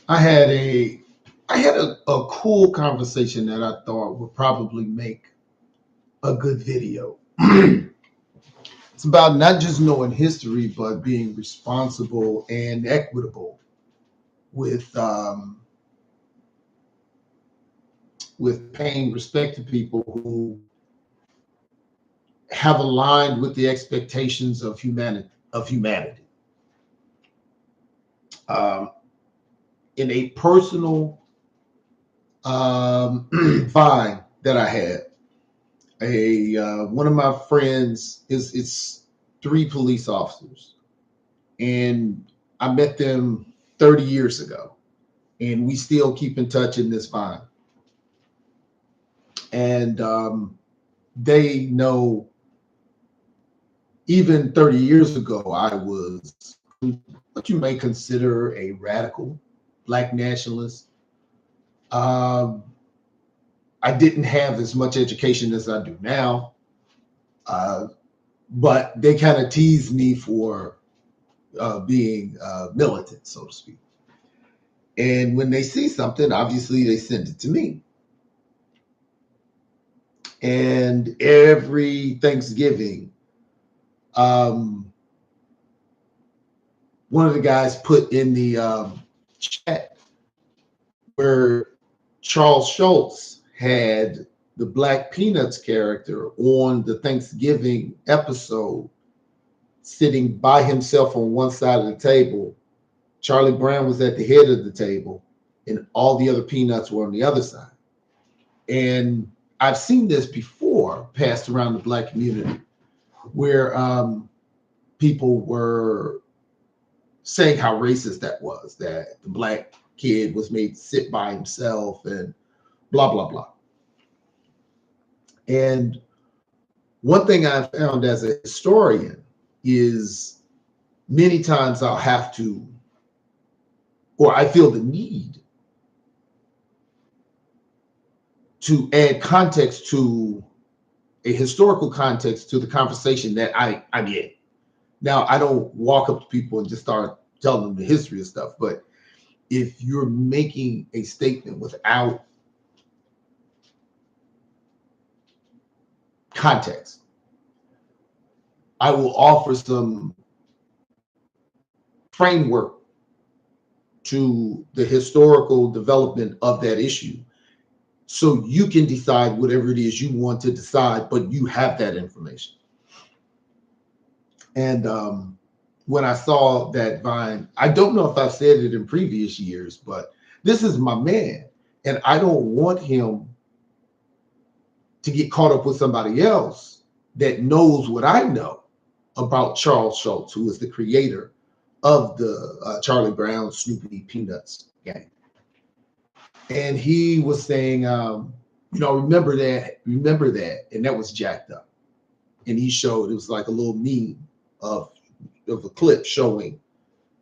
I had a a cool conversation that I thought would probably make a good video. It's about not just knowing history, but being responsible and equitable with paying respect to people who have aligned with the expectations of humanity. Um, in a personal vine that I had, one of my friends is it's three police officers, and I met them 30 years ago, and we still keep in touch in this vine. And they know even 30 years ago, I was what you may consider a radical black nationalist. Um, I didn't have as much education as I do now, uh, but they kind of teased me for being militant, so to speak. And when they see something, obviously they send it to me. And every Thanksgiving, um, one of the guys put in the chat where Charles Schultz had the Black Peanuts character on the Thanksgiving episode sitting by himself on one side of the table. Charlie Brown was at the head of the table, and all the other Peanuts were on the other side. And I've seen this before passed around the Black community where people were saying how racist that was, that the Black kid was made to sit by himself and blah, blah, blah. And one thing I've found as a historian is many times I'll have to, or I feel the need to add context to a historical context to the conversation that I'm in. Now, I don't walk up to people and just start telling them the history of stuff, but if you're making a statement without context, I will offer some framework to the historical development of that issue so you can decide whatever it is you want to decide, but you have that information. And when I saw that Vine, I don't know if I've said it in previous years, but this is my man, and I don't want him to get caught up with somebody else that knows what I know about Charles Schultz, who is the creator of the Charlie Brown Snoopy Peanuts gang. And he was saying, remember that, and that was jacked up. And he showed, it was like a little meme of a clip showing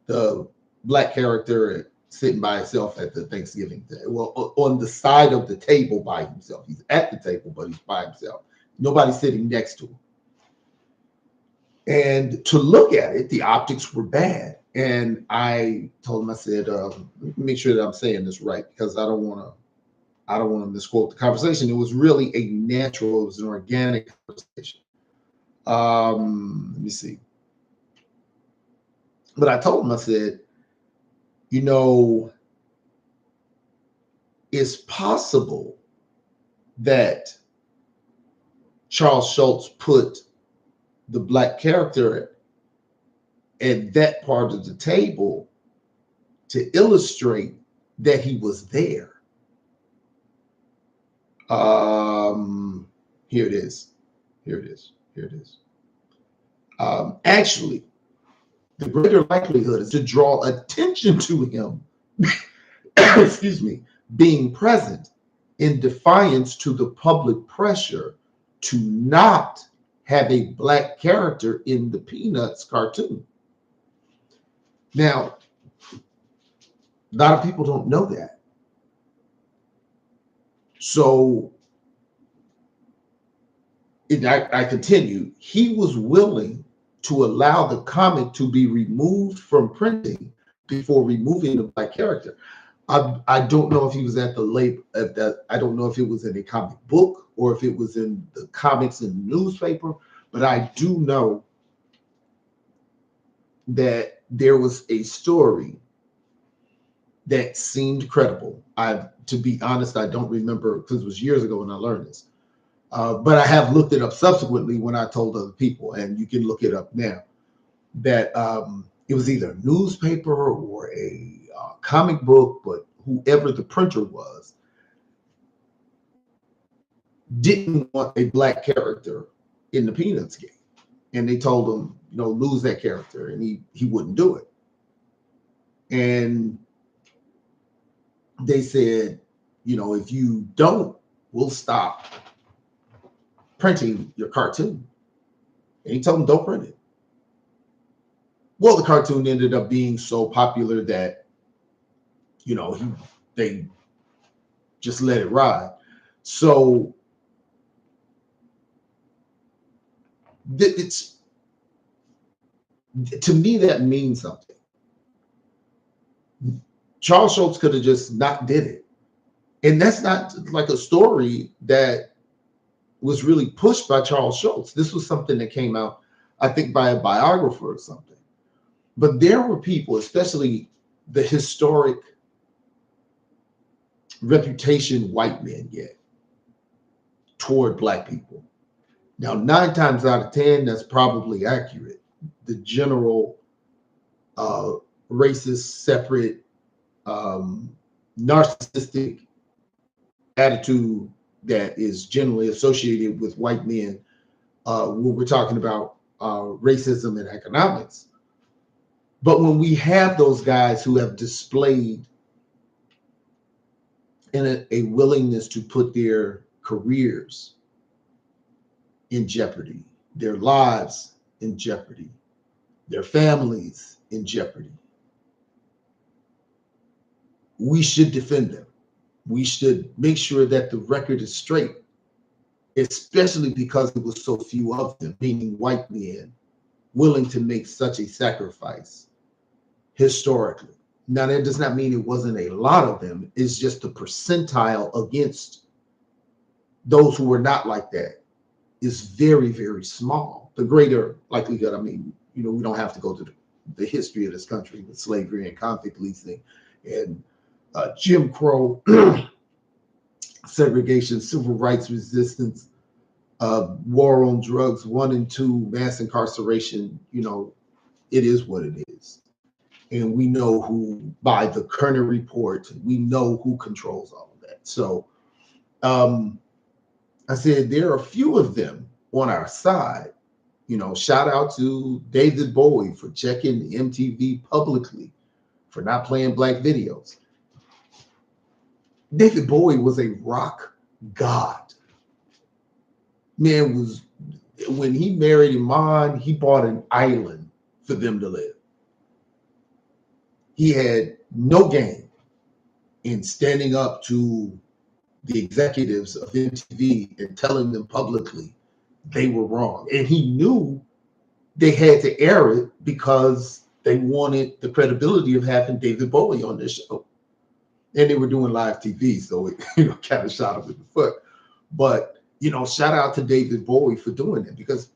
the Black character sitting by himself at the Thanksgiving day. Well, on the side of the table by himself. He's at the table, but he's by himself. Nobody's sitting next to him. And to look at it, the optics were bad. And I told him, I said, make sure that I'm saying this right, because I don't want to misquote the conversation. It was really a natural, it was an organic conversation. Let me see. But I told him, I said, it's possible that Charles Schultz put the Black character at that part of the table to illustrate that he was there. Here it is. Actually, the greater likelihood is to draw attention to him, excuse me, being present in defiance to the public pressure to not have a Black character in the Peanuts cartoon. Now, a lot of people don't know that. So I continue, he was willing to allow the comic to be removed from printing before removing the black character. I don't know if he was at the late at that. I don't know if it was in a comic book or if it was in the comics in the newspaper, but I do know that there was a story that seemed credible. To be honest, I don't remember because it was years ago when I learned this. But I have looked it up subsequently when I told other people, and you can look it up now. That it was either a newspaper or a comic book, but whoever the printer was didn't want a black character in the Peanuts game, and they told him, lose that character, and he wouldn't do it. And they said, if you don't, we'll stop printing your cartoon. And he told them, don't print it. Well, the cartoon ended up being so popular that, they just let it ride. So it's, to me, that means something. Charles Schultz could have just not did it. And that's not like a story that was really pushed by Charles Schultz. This was something that came out, I think, by a biographer or something. But there were people, especially the historic reputation white men get toward black people. Now, 9 times out of 10, that's probably accurate. The general racist, separate, narcissistic attitude that is generally associated with white men when we're talking about racism and economics. But when we have those guys who have displayed a willingness to put their careers in jeopardy, their lives in jeopardy, their families in jeopardy, we should defend them. We should make sure that the record is straight, especially because it was so few of them, meaning white men willing to make such a sacrifice historically. Now, that does not mean it wasn't a lot of them. It's just the percentile against those who were not like that is very, very small. The greater likelihood, we don't have to go to the history of this country with slavery and convict leasing and Jim Crow, segregation, civil rights resistance, war on drugs, 1 and 2, mass incarceration. It is what it is. And we know who, by the Kerner report, we know who controls all of that. So I said, there are a few of them on our side. Shout out to David Bowie for checking MTV publicly for not playing black videos. David Bowie was a rock god. Man when he married Iman, he bought an island for them to live. He had no game in standing up to the executives of MTV and telling them publicly they were wrong. And he knew they had to air it because they wanted the credibility of having David Bowie on their show. And they were doing live TV, so it kind of shot him in the foot. But shout out to David Bowie for doing it, because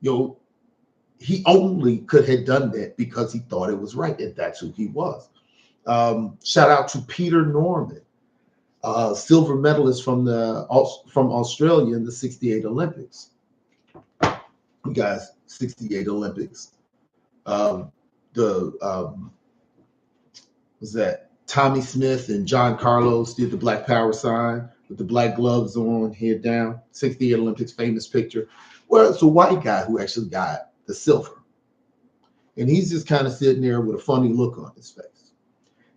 he only could have done that because he thought it was right, and that's who he was. Shout out to Peter Norman, silver medalist from Australia in the '68 Olympics. You guys, '68 Olympics. Was that Tommy Smith and John Carlos did the Black Power sign with the black gloves on, head down. '68 Olympics, famous picture. Well, it's a white guy who actually got the silver. And he's just kind of sitting there with a funny look on his face.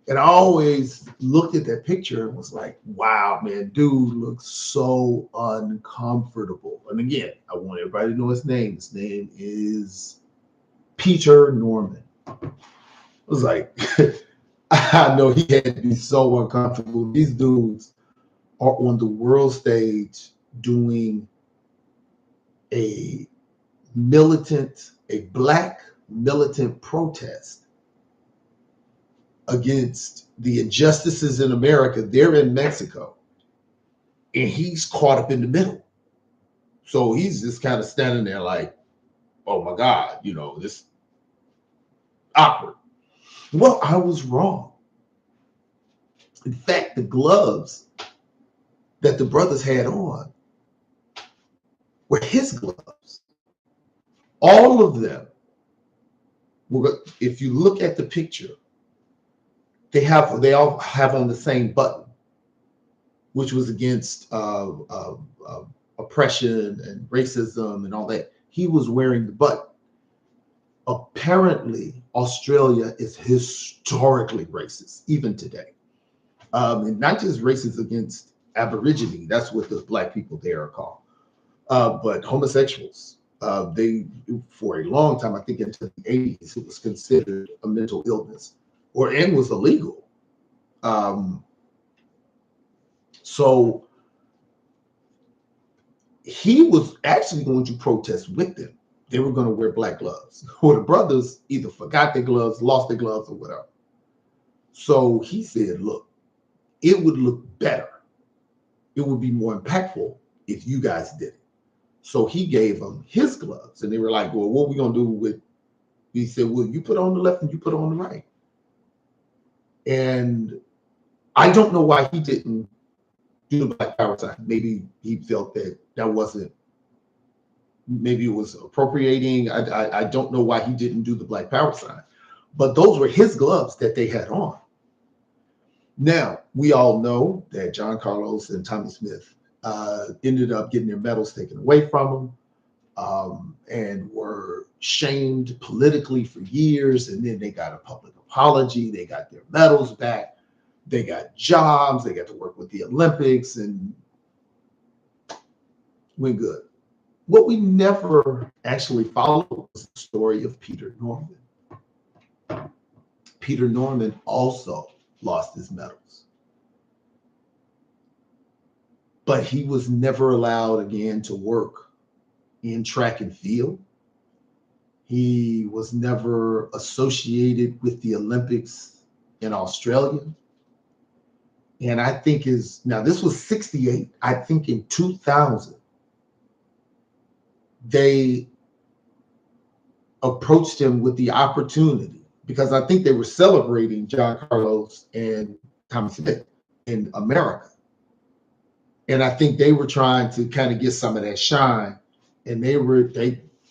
And I always looked at that picture and was like, wow, man, dude looks so uncomfortable. And again, I want everybody to know his name. His name is Peter Norman. I was like, I know he had to be so uncomfortable. These dudes are on the world stage doing a black militant protest against the injustices in America. They're in Mexico, and he's caught up in the middle. So he's just kind of standing there like, oh my God, this awkward. Well, I was wrong. In fact, the gloves that the brothers had on were his gloves. All of them were, if you look at the picture, they all have on the same button, which was against oppression and racism and all that. He was wearing the button. Apparently, Australia is historically racist, even today. And not just racist against Aborigine, that's what the black people there are called, but homosexuals. They, for a long time, I think into the 80s, it was considered a mental illness and was illegal. So he was actually going to protest with them. They were going to wear black gloves. Well, the brothers either forgot their gloves, lost their gloves, or whatever. So he said, look, it would look better. It would be more impactful if you guys did it. So he gave them his gloves. And they were like, well, what are we going to do with? He said, well, you put on the left and you put on the right. And I don't know why he didn't do the Black Power sign. Maybe he felt that wasn't, maybe it was appropriating. I don't know why he didn't do the Black Power sign. But those were his gloves that they had on. Now, we all know that John Carlos and Tommy Smith ended up getting their medals taken away from them, and were shamed politically for years. And then they got a public apology. They got their medals back. They got jobs. They got to work with the Olympics and went good. What we never actually followed was the story of Peter Norman. Peter Norman also lost his medals, but he was never allowed again to work in track and field. He was never associated with the Olympics in Australia. And I think now this was 68. I think in 2000, they approached him with the opportunity, because I think they were celebrating John Carlos and Tommy Smith in America. And I think they were trying to kind of get some of that shine. And they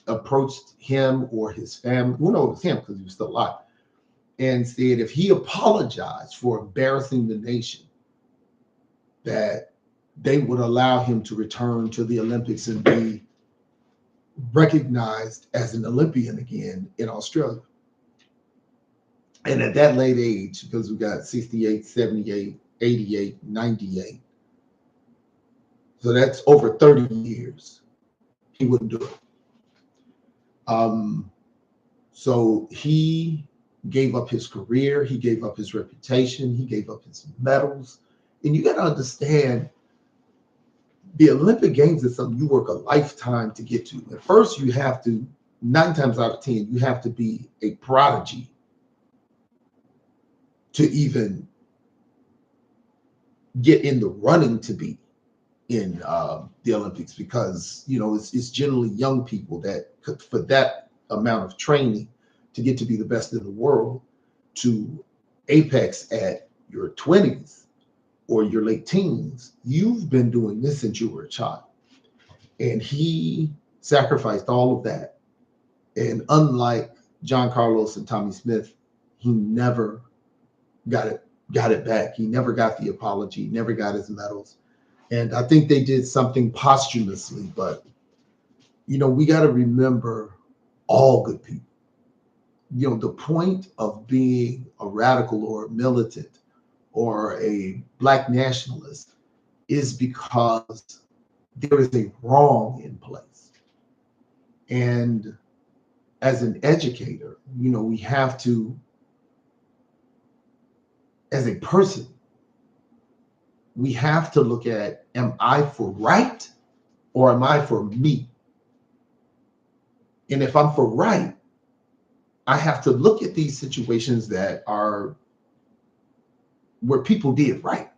approached him or his family. Well, no, it was him because he was still alive. And said if he apologized for embarrassing the nation, that they would allow him to return to the Olympics and be recognized as an Olympian again in Australia. And at that late age, because we got 68, 78, 88, 98. So that's over 30 years. He wouldn't do it. So he gave up his career. He gave up his reputation. He gave up his medals. And you got to understand, the Olympic Games is something you work a lifetime to get to. At first, you have to, 9 times out of 10, you have to be a prodigy to even get in the running to be in the Olympics, because it's generally young people that, for that amount of training to get to be the best in the world, to apex at your 20s or your late teens, you've been doing this since you were a child. And he sacrificed all of that. And unlike John Carlos and Tommy Smith, he never got it back. He never got the apology, never got his medals. And I think they did something posthumously, but we got to remember all good people. The point of being a radical or a militant or a Black nationalist is because there is a wrong in place. And as an educator, we have to, as a person, we have to look at, am I for right or am I for me? And if I'm for right, I have to look at these situations that are where people did right.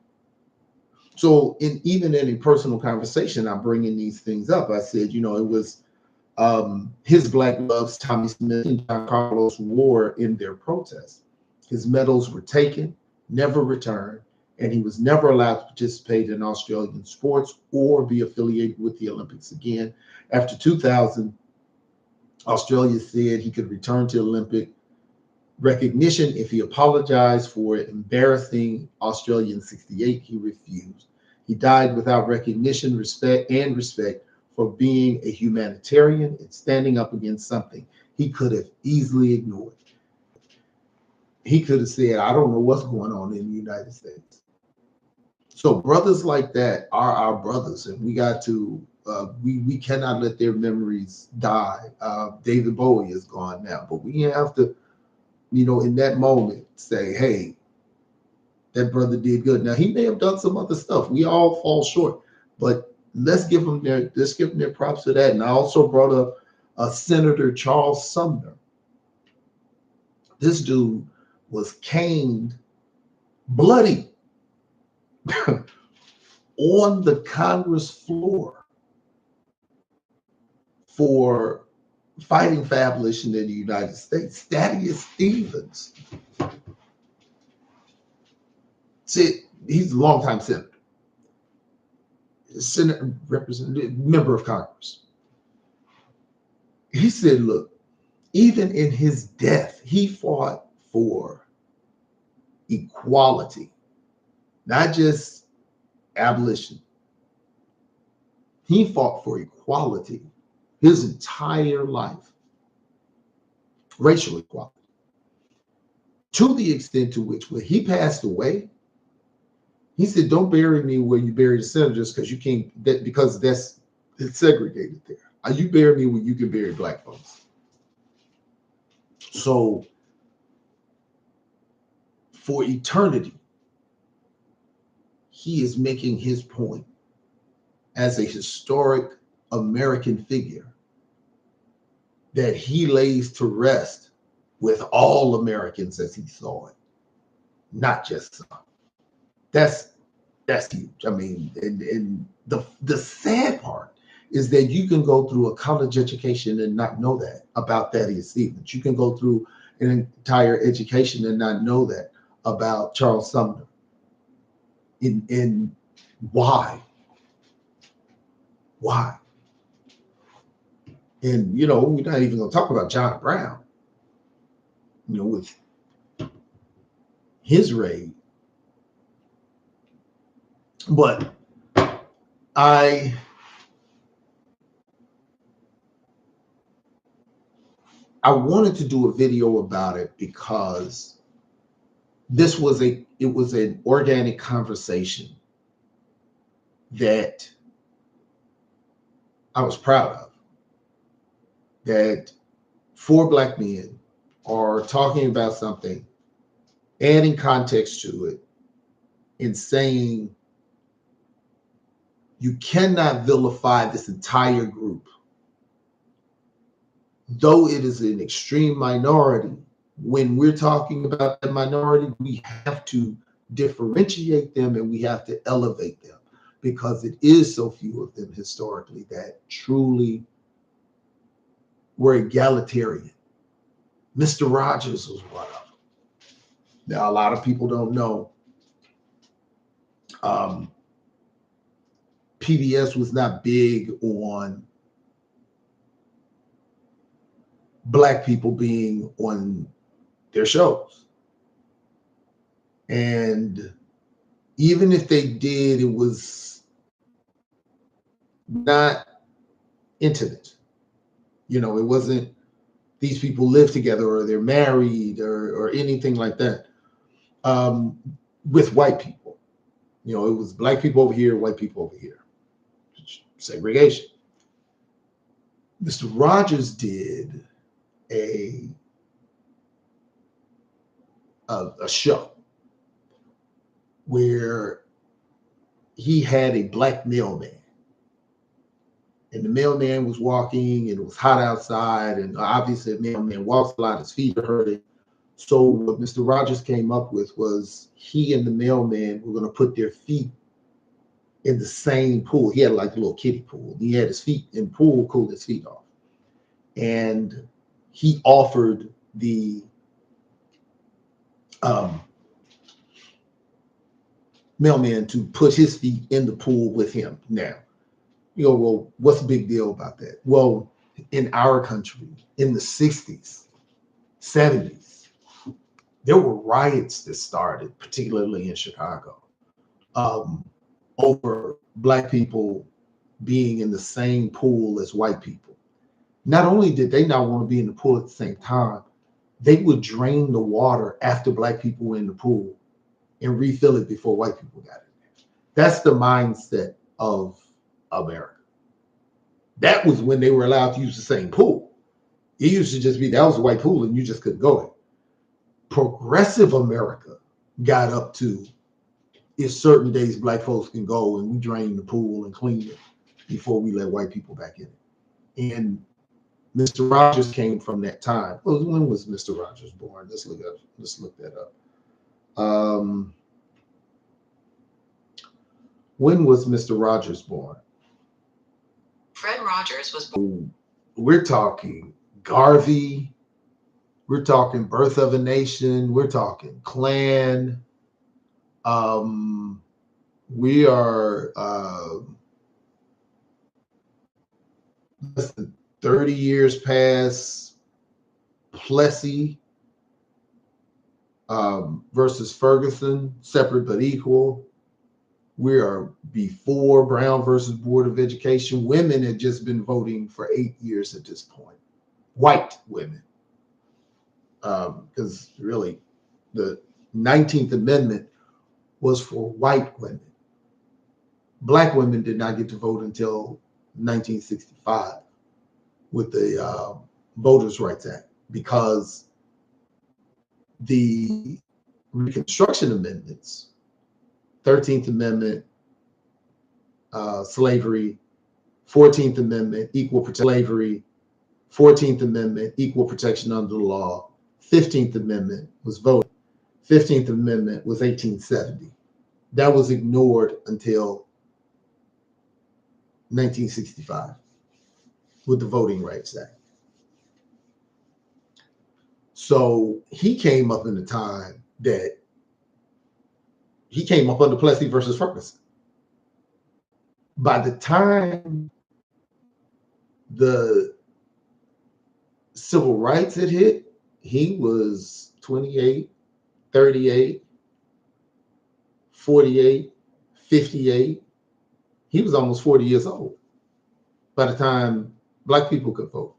So even in a personal conversation, I'm bringing these things up. I said, it was his black gloves, Tommy Smith and John Carlos wore in their protest. His medals were taken, never returned, and he was never allowed to participate in Australian sports or be affiliated with the Olympics again. After 2000, Australia said he could return to Olympic recognition if he apologized for embarrassing Australia in '68. He refused. He died without recognition, respect for being a humanitarian and standing up against something he could have easily ignored. He could have said, I don't know what's going on in the United States. So brothers like that are our brothers, and we got to we cannot let their memories die. David Bowie is gone now, but we have to, in that moment say, hey, that brother did good. Now he may have done some other stuff. We all fall short, but let's give them their props for that. And I also brought up Senator Charles Sumner. This dude was caned bloody on the Congress floor for fighting for abolition in the United States. Thaddeus Stevens. See, he's a longtime senator, representative, member of Congress. He said, look, even in his death, he fought for equality, not just abolition. He fought for equality his entire life, racial equality, to the extent to which when he passed away, he said, don't bury me where you bury the senators because you can't, because it's segregated there. You bury me where you can bury black folks. So for eternity, he is making his point as a historic American figure that he lays to rest with all Americans as he saw it, not just some. That's huge. I mean, and the sad part is that you can go through a college education and not know that about Thaddeus Stevens. You can go through an entire education and not know that about Charles Sumner. In why? Why? And we're not even going to talk about John Brown. With his raid. But I wanted to do a video about it because it was an organic conversation that I was proud of. That 4 black men are talking about something, adding context to it, and saying you cannot vilify this entire group. Though it is an extreme minority, when we're talking about that minority, we have to differentiate them and we have to elevate them because it is so few of them historically that truly were egalitarian. Mr. Rogers was one of them. Now, a lot of people don't know. PBS was not big on black people being on their shows. And even if they did, it was not intimate. It wasn't these people live together or they're married or anything like that. With white people, it was black people over here, white people over here. Segregation. Mr. Rogers did a show where he had a black mailman, and the mailman was walking, and it was hot outside, and obviously the mailman walks a lot, his feet are hurting. So what Mr. Rogers came up with was he and the mailman were going to put their feet in the same pool. He had like a little kiddie pool. He had his feet in the pool, cooled his feet off. And he offered the mailman to put his feet in the pool with him. Now, you go, well, what's the big deal about that? Well, in our country, in the 60s, 70s, there were riots that started, particularly in Chicago, over Black people being in the same pool as white people. Not only did they not want to be in the pool at the same time, they would drain the water after Black people were in the pool and refill it before white people got in there. That's the mindset of America. That was when they were allowed to use the same pool. It used to just be that was a white pool and you just couldn't go in. Progressive America got up to it's certain days Black folks can go and we drain the pool and clean it before we let white people back in it. And Mr. Rogers came from that time. Well, when was Mr. Rogers born? Let's look that up. When was Mr. Rogers born? Fred Rogers was born. We're talking Garvey. We're talking Birth of a Nation. We're talking Klan. We are less than 30 years past Plessy versus Ferguson, separate but equal. We are before Brown versus Board of Education. Women had just been voting for 8 years at this point. White women. Because really, the 19th Amendment was for white women. Black women did not get to vote until 1965 with the Voters' Rights Act, because the Reconstruction Amendments, 13th Amendment, slavery, 14th Amendment, equal protection, slavery, 14th Amendment, equal protection under the law, 15th Amendment was voting, 15th Amendment was 1870. That was ignored until 1965 with the Voting Rights Act. So he came up in the time that he came up under Plessy versus Ferguson. By the time the civil rights had hit, he was 28, 38, 48, 58. He was almost 40 years old by the time Black people could vote.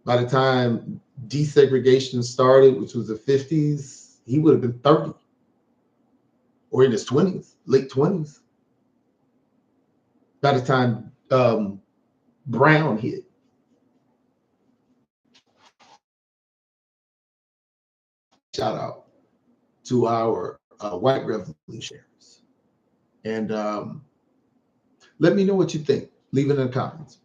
By the time desegregation started, which was the 50s, he would have been 30 or in his 20s, late 20s. By the time Brown hit. Shout out to our white revolutionaries. And let me know what you think. Leave it in the comments.